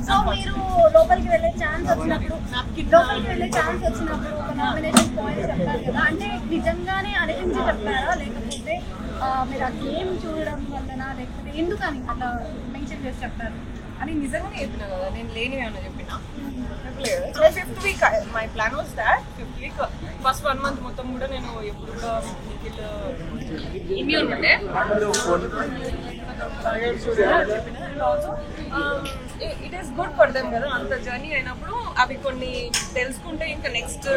So మీరు లోపలికి వెళ్ళే ఛాన్స్ వచ్చినప్పుడు ఒక నామినేషన్ పాయింట్స్ చెప్పారు కదా, అంటే నిజంగానే అనిపించి చెప్పారా లేకపోతే మీరు ఆ గేమ్ చూడడం వలన లేకపోతే ఎందుకని అట్లా మెన్షన్ చేసి చెప్పారు? అని నిజంగానే చెప్పినా కదా, నేను లేనివి ఏమన్నా చెప్పినా చెప్పలేదు. So 5th week my plan was that 5th week first 1 month మొత్తం కూడా నేను ఎప్పుడు కూడా ఇమ్యూన్ ఉండే చెప్పిన. And also it is good for them కదా, అంత జర్నీ అయినప్పుడు అవి కొన్ని తెలుసుకుంటే ఇంకా next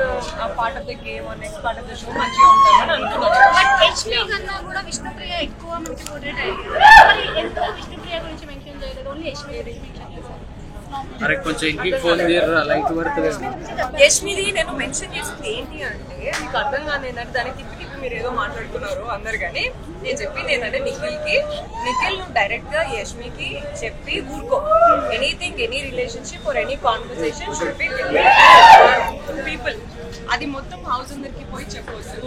part of the game next part of the show మంచిగా ఉంటుంది అని అనుకున్నాను. కన్నా కూడా విష్ణుప్రియ ఎక్కువ మనకి పోర్ట్రేట్ అయ్యింది, ఎందుకు విష్ణుప్రియ గురించి మెన్షన్ చేయలేదు, ఓన్లీ యష్మి గురించి మెన్షన్ చేశారు? అరే కొంచెం ఇంటికి ఫోన్ చేయరా, లైట్ పడుతుంది. యష్మిది నేను మెన్షన్ చేసింది ఏంటి అంటే మీకు అర్థం కాదు ఏంటంటే దానికి తిప్పి మీరు ఏదో మాట్లాడుకున్నారు అందరు, కానీ నేను చెప్పింది ఏంటంటే నిఖిల్ నువ్వు డైరెక్ట్ గా యష్మికి చెప్పి ఊరుకో. Anything any relationship or any conversation should be with people. అది మొత్తం హౌస్ అందరికి పోయి చెప్పవచ్చు,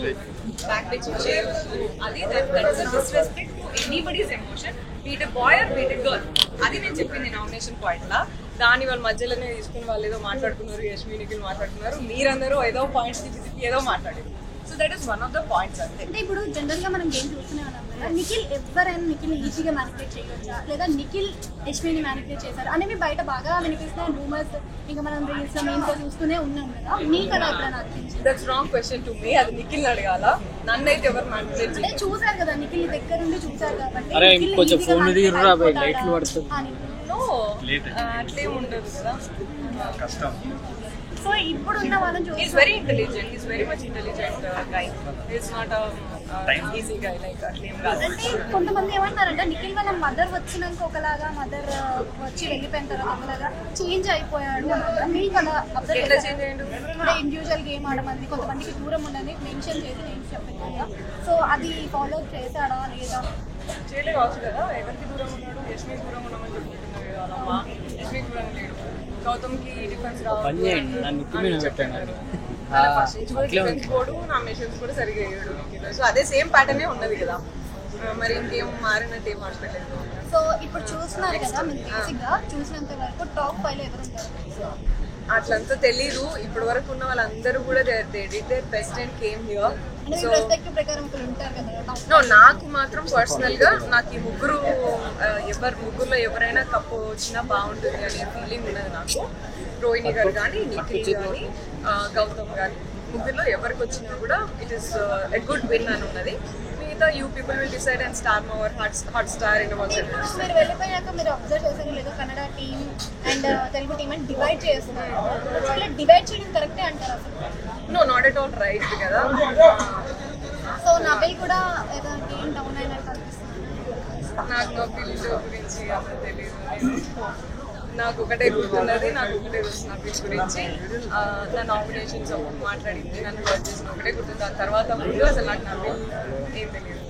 బ్యాక్ బెచ్ చేయవచ్చు. అది that is disrespect to anybody's emotion, beat a boy or beat a girl. అది నేను చెప్పింది నామినేషన్ పాయింట్ లా. దాని వాళ్ళ మధ్యలోనే తీసుకుని వాళ్ళు ఏదో మాట్లాడుకున్నారు, యష్మి నిఖిల్ మాట్లాడుకున్నారు, మీరందరూ ఏదో పాయింట్స్ తిప్పి ఏదో మాట్లాడారు. So that is one of the points అంతే. అంటే ఇప్పుడు జనరల్ గా మనం గేమ్ చూస్తూనే ఉన్నాం కదా, నిఖిల్ ఎవరైనా నిఖిల్ ఈజీగా మ్యానిపులేట్ చేయవచ్చా, లేదా నిఖిల్ యష్మిని మ్యానిపులేట్ చేశారు అనేవి బయట బాగా వినిపిస్తున్నాయి రూమర్స్, ఇంకా మనం రీల్స్ మెయిన్స్ చూస్తూనే ఉన్నాం కదా, మీకు కదా ఎప్పుడైనా అనిపించింది? That's wrong question to me. అది నిఖిల్ అడిగాల, నన్ను అయితే ఎవరు మ్యానిపులేట్ చేయలేదు. చూసారు కదా నిఖిల్ దగ్గర నుండి చూసారు కాబట్టి అరే కొంచెం ఫోన్ దిగురా బై, లైట్లు పడుతుంది. అట్లేం ఉండదు కదా, కష్టం. సో ఇప్పుడు ఉన్న వాళ్ళని చూసి is very intelligent, is very much intelligent guy. It's not easy guy like అట్లేం కాదు. అంటే కొంతమంది ఏమంటారంటే నిఖిల్ వాళ్ళ మదర్ వచ్చినాక ఒకలాగా, మదర్ వచ్చి వెళ్ళిపోయిన తర్వాత ఒకలాగా చేంజ్ అయిపోయాడు అన్నమాట. మీకు అలా అబ్జర్వ్ ఎట్లా చేంజ్ అయ్యాడు? అంటే ఇండివిజువల్ గేమ్ ఆడమంది కొంతమందికి దూరం ఉండని మెన్షన్ చేసి నేను చెప్పాను కదా, సో అది ఫాలో చేశాడా లేదా? చేయలే కావచ్చు కదా. ఎవరికి దూరం ఉన్నాడు? యష్మి దూరం ఉన్నామని చెప్పుకుంటున్నారు కదా వాళ్ళమ్మ. యష్మి దూరం లేడు. గౌతమ్కి డిఫెన్స్ రావాలి ఫస్ట్ నుంచి కూడా డిఫెన్స్ కోడు నామినేషన్స్ కూడా సరిగా వేయడు. సో అదే సేమ్ ప్యాటర్నే ఉన్నది కదా, మరి ఇంకేం మారినట్టు ఏం మాట్లాడలేదు. సో ఇప్పుడు చూస్తున్నారు కదా, మీరు బేసిక్గా చూసినంత వరకు టాప్ 5 ఎవరు ఉంటారు? అట్లంతా తెలీదు. ఇప్పటి వరకు ఉన్న వాళ్ళందరూ కూడా best and came here. So no, నాకు మాత్రం పర్సనల్ గా నాకు ఈ ముగ్గురులో ఎవరైనా కప్పు వచ్చినా బాగుంటుంది అనే ఫీలింగ్ ఉన్నది నాకు. రోహిణి గారు కానీ, నిఖిల్ కానీ, గౌతమ్ కానీ, ముగ్గురులో ఎవరికి వచ్చినా కూడా it is a good win అని ఉన్నది. మిగతా you people will decide and star more hot star in our set. మీరు వెళ్ళిపోయాక మీరు అబ్జర్వ్ చేశారు లేదా, Kannada team and Telugu team అని డివైడ్ చేస్తున్నారు. డివైడ్ చేయడం కరెక్టే అంటారు అసలు? No, not at all right కదా. సో నబిల్ కూడా ఏదో గేమ్ డౌన్ అయినట్టు అనిపిస్తుంది. నాకు నబిల్ గురించి అంత తెలియదు. నాకు ఒకటే గుర్తున్నది, నాకు ఒకటే తెలుసు నబిల్ గురించి. నా నామినేషన్స్ మాట్లాడింది, నన్ను వర్క్ చేసిన ఒకటే గుర్తుంది. దాని తర్వాత ముందు అసలు నాకు నబిల్ ఏం తెలియదు.